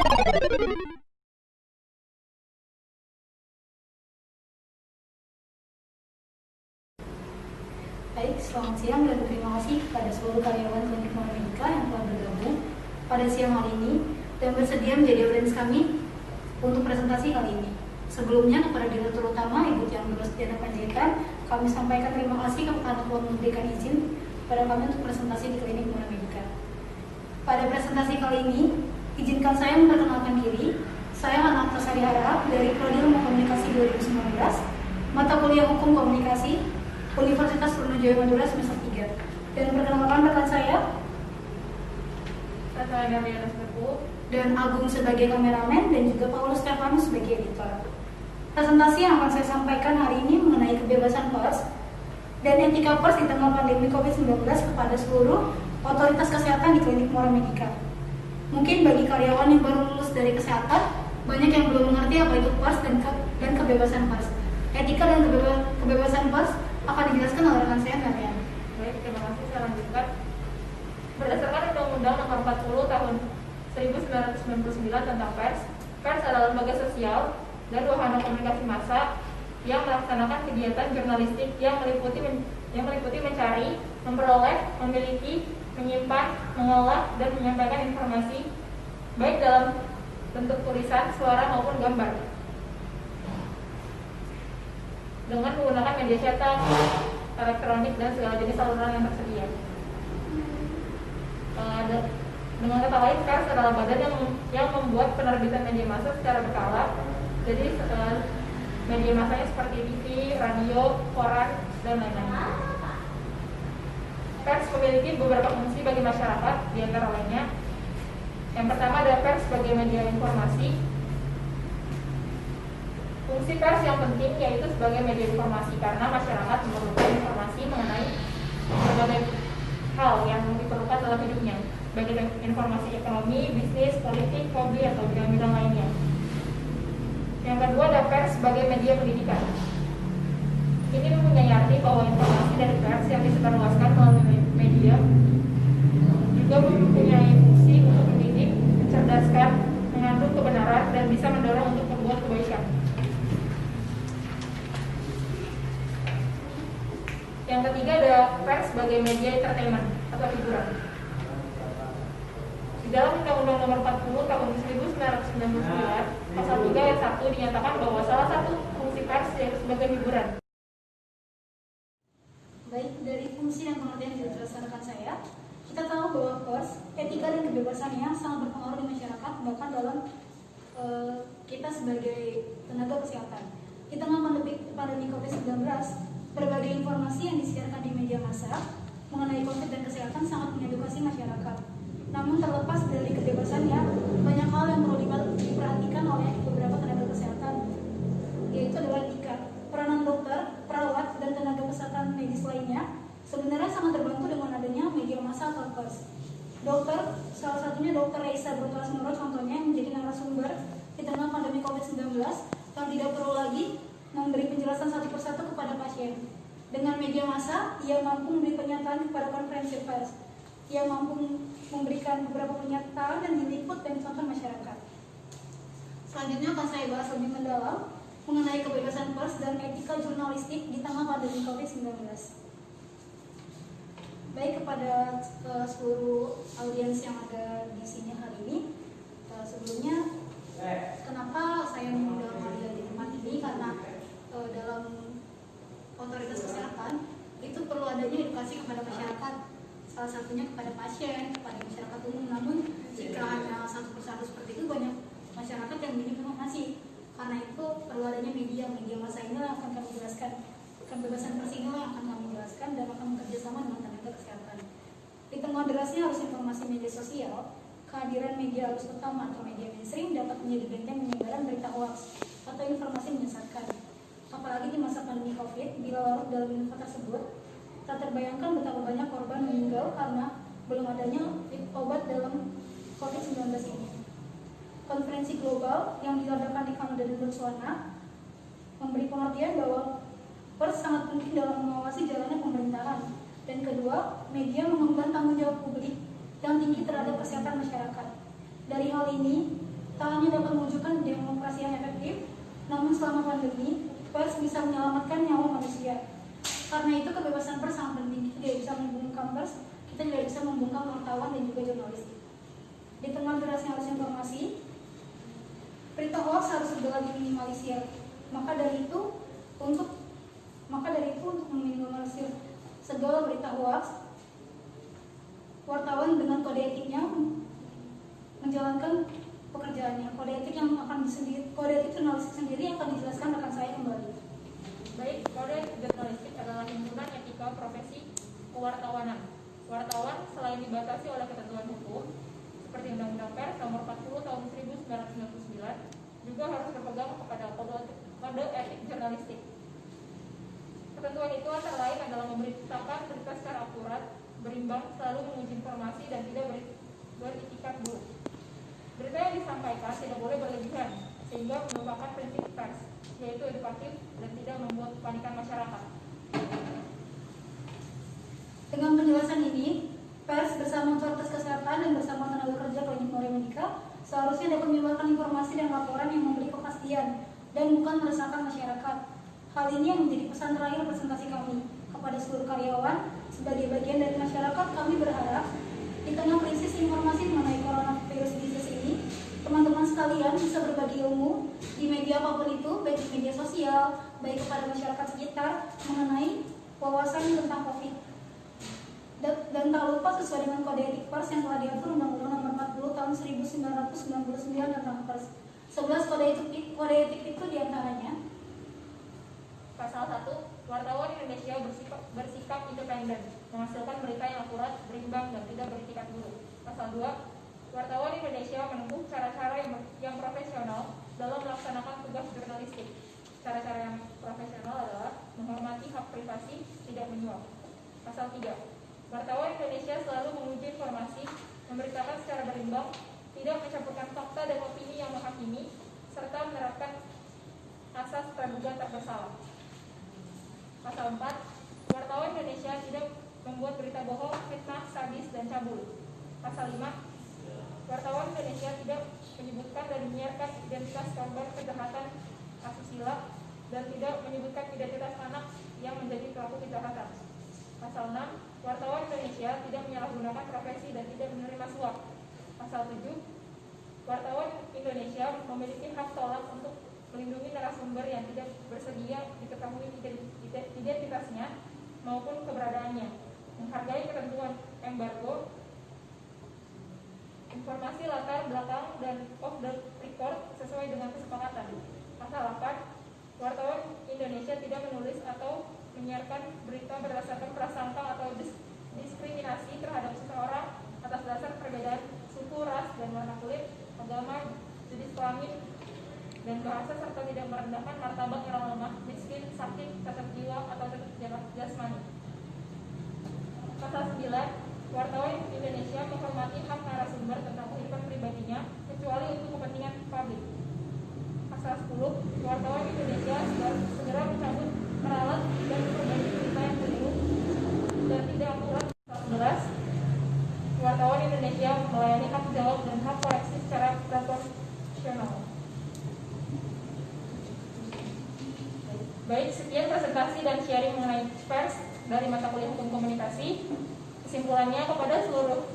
Baik, selamat siang dan terima kasih kepada seluruh karyawan Klinik Mora Medica yang telah bergabung pada siang hari ini dan bersedia menjadi audiens kami untuk presentasi kali ini. Sebelumnya kepada Direktur Utama Ibu Tian Setia Panjaitan, kami sampaikan terima kasih karena telah memberikan izin pada kami untuk presentasi di Klinik Mora Medica. Pada presentasi kali ini, izinkan saya memperkenalkan diri. Saya Hana Tasari Harahap dari Prodi Ilmu Komunikasi 2019, mata kuliah Hukum Komunikasi, Universitas Trunojoyo Madura semester 3. Dan perkenalkan rekan saya dan Agung sebagai kameramen dan juga Paulus Stefanus sebagai editor. Presentasi yang akan saya sampaikan hari ini mengenai kebebasan pers dan etika pers di tengah pandemi COVID-19 kepada seluruh otoritas kesehatan di Klinik Mora Medica. Mungkin bagi karyawan yang baru lulus dari kesehatan, banyak yang belum mengerti apa itu pers dan kebebasan pers. Etika dan kebebasan pers akan dijelaskan oleh rekan saya, Marian. Baik, terima kasih. Saya lanjutkan. Berdasarkan Undang-Undang Nomor 40 Tahun 1999 tentang pers, pers adalah lembaga sosial dan wahana komunikasi massa yang melaksanakan kegiatan jurnalistik yang meliputi mencari, memperoleh, memiliki, menyimpan, mengolah, dan menyampaikan informasi baik dalam bentuk tulisan, suara maupun gambar dengan menggunakan media cetak, elektronik, dan segala jenis saluran yang tersedia. Dengan kata lain, pers adalah badan yang membuat penerbitan media massa secara berkala. Jadi media massanya seperti TV, radio, koran, dan lain-lain. Pers memiliki beberapa fungsi bagi masyarakat, di antara lainnya. Yang pertama adalah pers sebagai media informasi. Fungsi pers yang penting yaitu sebagai media informasi karena masyarakat memerlukan informasi mengenai berbagai hal yang diperlukan dalam hidupnya, baik itu informasi ekonomi, bisnis, politik, hobi, atau bidang-bidang lainnya. Yang kedua ada pers sebagai media pendidikan. Ini mempunyai arti bahwa informasi dari pers yang disebarluaskan melalui media juga mempunyai fungsi untuk mendidik, mencerdaskan, mengandung kebenaran, dan bisa mendorong untuk berbuat kebaikan. Yang ketiga ada pers sebagai media entertainment atau hiburan. Di dalam Undang-Undang Nomor 40 Tahun 1999, Pasal 3 ayat 1 dinyatakan bahwa salah satu fungsi pers yaitu sebagai hiburan. Baik, dari fungsi dan pengertian yang dijelaskan rekan saya, kita tahu bahwa pers, etika dan kebebasannya sangat berpengaruh di masyarakat, bahkan dalam kita sebagai tenaga kesehatan. Di tengah pandemi COVID-19, berbagai informasi yang disiarkan di media massa mengenai COVID dan kesehatan sangat mengedukasi masyarakat. Namun terlepas dari kebebasannya, banyak hal yang perlu diperhatikan oleh beberapa tenaga kesehatan, yaitu adalah etika. Peranan dokter, perawat, dan tenaga kesehatan medis lainnya sebenarnya sangat terbantu dengan adanya media massa atau pers. Dokter, salah satunya Dr. Reisa Brutalasmoro contohnya yang menjadi narasumber di tengah pandemi COVID-19 yang tidak perlu lagi memberi penjelasan satu persatu kepada pasien. Dengan media massa, ia mampu memberi pernyataan kepada konferensi pers. Ia mampu memberikan beberapa pernyataan dan diliput dan ditonton masyarakat. Selanjutnya akan saya bahas lebih mendalam mengenai kebebasan pers dan etika jurnalistik di tengah pandemi COVID-19. Baik, kepada seluruh audiens yang ada di sini hari ini, sebelumnya kenapa saya mengundang kalian di tempat ini, karena dalam otoritas kesehatan itu perlu adanya edukasi kepada masyarakat, salah satunya kepada pasien, kepada masyarakat umum. Namun jika hanya satu persatu seperti itu, banyak masyarakat yang minim informasi. Karena itu perlu adanya media massa inilah yang akan kami jelaskan, kebebasan pers inilah yang akan kami jelaskan dan akan bekerjasama dengan tenaga kesehatan. Di tengah derasnya arus informasi media sosial, kehadiran media arus utama atau media mainstream dapat menjadi benteng penyebaran berita hoax atau informasi menyesatkan. Apalagi di masa pandemi COVID, bila larut dalam info tersebut, tak terbayangkan betapa banyak korban meninggal karena belum adanya obat dalam COVID-19 ini. Konferensi global yang diadakan di Kanada dan Botswana memberi pengertian bahwa pers sangat penting dalam mengawasi jalannya pemerintahan. Dan kedua, media mengemban tanggung jawab publik yang tinggi terhadap kesehatan masyarakat. Dari hal ini, tak hanya dapat mewujudkan demokrasi yang efektif, namun selama pandemi, pers bisa menyelamatkan nyawa manusia. Karena itu kebebasan pers sangat penting. Kita tidak bisa membungkam pers, kita tidak bisa membungkam wartawan dan juga jurnalis. Di tengah derasnya arus informasi, berita hoax harus segera diminimalisir. Maka dari itu untuk meminimalisir segala berita hoax, wartawan dengan kode etiknya menjalankan pekerjaannya. Kode etik jurnalistik sendiri akan dijelaskan rekan saya kembali. Baik, kode jurnalistik adalah himpunan etika profesi kewartawanan. Wartawan selain dibatasi oleh ketentuan hukum seperti Undang-Undang Pers Nomor 40 Tahun 1999, juga harus berpegang kepada kode etik jurnalistik. Ketentuan itu antara lain adalah memberitakan berita secara akurat, berimbang, selalu menguji informasi, dan tidak beritikat buruk. Berita yang disampaikan tidak boleh berlebihan, sehingga merupakan prinsip pers, yaitu edukatif dan tidak membuat kepanikan masyarakat. Dengan penjelasan ini, pers bersama otoritas kesehatan dan bersama tenaga kerja klinik Medika seharusnya dapat menyebarkan informasi dan laporan yang memberi kepastian dan bukan meresahkan masyarakat. Hal ini yang menjadi pesan terakhir presentasi kami kepada seluruh karyawan. Sebagai bagian dari masyarakat, kami berharap di tengah krisis informasi mengenai coronavirus disease ini, teman-teman sekalian bisa berbagi ilmu di media apapun itu, baik di media sosial, baik kepada masyarakat sekitar mengenai wawasan tentang COVID. Dan tak lupa sesuai dengan kode etik pers yang telah diatur Undang-Undang Nomor 40 Tahun 1999 tentang pers. 11 kode etik itu diantaranya: Pasal 1, wartawan Indonesia bersikap independen, menghasilkan berita yang akurat, berimbang, dan tidak beritikat buruk. Pasal 2, wartawan Indonesia menempuh cara-cara yang profesional dalam melaksanakan tugas jurnalistik. Cara-cara yang profesional adalah menghormati hak privasi, tidak menyuap. Pasal 3, wartawan Indonesia selalu menguji informasi, memberitakan secara berimbang, tidak mencampurkan fakta dan opini yang menghakimi, serta menerapkan asas praduga tak bersalah. Pasal 4, wartawan Indonesia tidak membuat berita bohong, fitnah, sadis, dan cabul. Pasal 5, wartawan Indonesia tidak menyebutkan dan menyiarkan identitas korban kejahatan asusila dan tidak menyebutkan identitas anak yang menjadi pelaku kejahatan. Pasal 6, wartawan Indonesia tidak menyalahgunakan profesi dan tidak menerima suap. Pasal 7, wartawan Indonesia memiliki hak tolak untuk melindungi narasumber yang tidak bersedia diketahui identitasnya maupun keberadaannya, menghargai ketentuan embargo, informasi latar belakang dan off the record sesuai dengan kesepakatan. Pasal 8, wartawan Indonesia tidak menulis atau menyiarkan berita berdasarkan prasangka atau diskriminasi terhadap seseorang atas dasar perbedaan suku, ras, dan warna kulit, agama, jenis kelamin, dan bahasa, serta tidak merendahkan martabat orang lemah, miskin, sakit, cacat jiwa, atau cacat jasmani. Pasal 9, wartawan Indonesia menghormati hak narasumber tentang kehidupan pribadinya, kecuali untuk kepentingan publik. Pasal 10, wartawan Indonesia segera mencabut, meralat, dan memperbaiki berita yang keliru dan tidak akurat. Pasal 11, wartawan Indonesia melayani hak jawab dan hak koreksi secara proporsional. Baik, sekian presentasi dan sharing mengenai pers dari mata kuliah Hukum Komunikasi. Kesimpulannya, kepada seluruh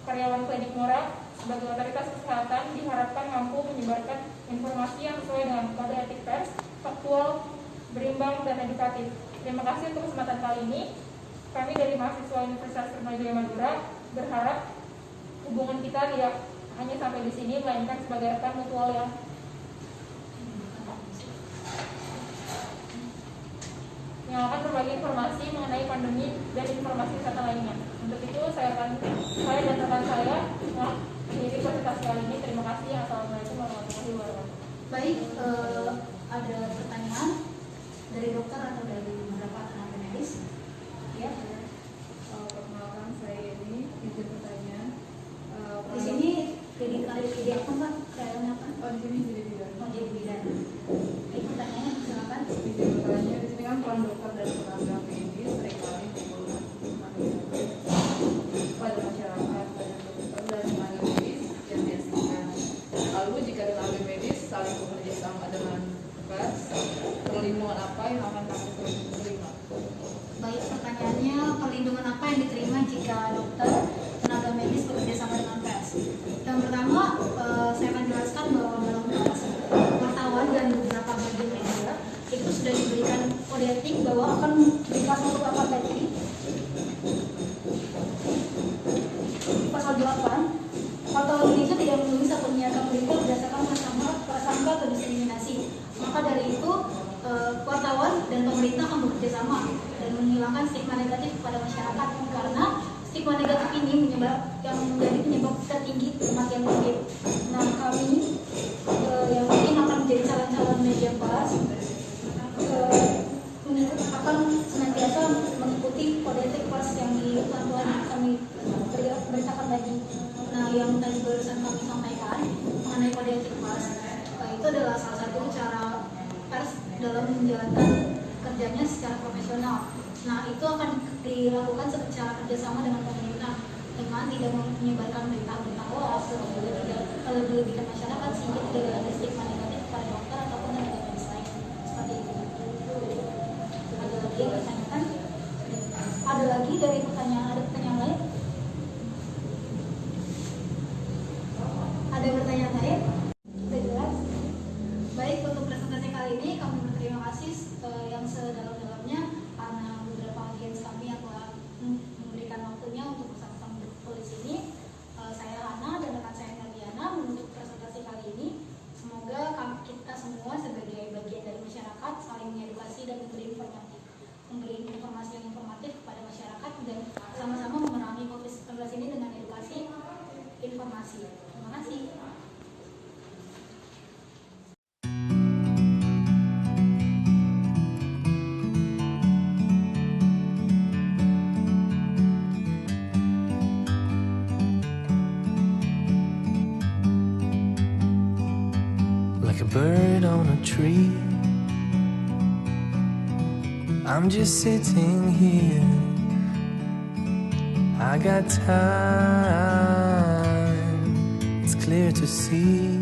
karyawan klinik Mora sebagai otoritas kesehatan diharapkan mampu menyebarkan informasi yang sesuai dengan kode etik pers, faktual, berimbang, dan edukatif. Terima kasih untuk kesempatan kali ini. Kami dari mahasiswa Universitas Sriwijaya Madura berharap hubungan kita tidak hanya sampai di sini, melainkan sebagai rekan mutual yang akan berbagi informasi mengenai pandemi dan informasi wisata lainnya. Untuk itu saya dan rekan saya mengakhiri presentasi kali ini. Terima kasih. Assalamualaikum warahmatullahi wabarakatuh. Baik, ada pertanyaan dari dokter atau dari beberapa tenaga medis? Ya. Perkenalkan, saya ini izin bertanya. Di sini jadi apa Pak? Kayaknya apa? Oh, di sini jadi bidan. Mau jadi bidan. Baik, pertanyaannya silakan. Izin bertanya, di sini kan peran dokter dan tenaga medis seringkali menimbulkan pada masyarakat, banyak dokter dan tenaga medis yang diasingkan. Lalu jika dari tenaga medis saling bekerja sama dengan pers, perlindungan apa yang akan kami terima? Baik, pertanyaannya perlindungan apa yang diterima jika dokter tenaga medis bekerja sama dengan pers? Yang pertama, saya akan jelaskan bahwa dalam pers, wartawan dan beberapa bagian media itu sudah diberikan kode etik bahwa akan di pasal 8 tadi, di pasal 8, wartawan Indonesia tidak menulis atau menyiarkan berita berdasarkan prasangka atau diskriminasi. Maka dari itu wartawan dan pemerintah akan bekerja sama dan menghilangkan stigma negatif kepada masyarakat, karena stigma negatif ini yang menjadi penyebab tertinggi kematian COVID. Nah, kami yang mungkin akan menjadi calon-calon media pers akan senantiasa mengikuti kode etik pers yang kami beritakan tadi. Nah, yang tadi barusan kami sampaikan mengenai kode etik pers, itu adalah salah satu cara pers dalam menjalankan kerjanya secara profesional. Nah, itu akan dilakukan secara kerjasama dengan pemerintah dengan tidak menyebarkan berita-berita hoax dan juga tidak melebih-lebihkan masyarakat sehingga tidak ada stigma negatif pada dokter ataupun tenaga medis lain. Seperti itu. Ada lagi yang bertanyakan? Ada lagi dari pertanyaan lain? Ada pertanyaan lain? Sudah jelas? Baik, untuk presentasi kali ini kami berterima kasih yang sedalam-dalamnya karena beberapa audiens kami yang telah memberikan waktunya untuk bersama-sama tulis ini. Saya Hana dan rekan saya Nabiana menutup presentasi kali ini. Semoga kita semua sebagai bagian dari masyarakat saling mengedukasi dan memberi informasi yang informatif kepada masyarakat dan sama-sama memerangi COVID-19 ini dengan edukasi informasi. Terima kasih. Like a bird on a tree, I'm just sitting here. I got time, it's clear to see.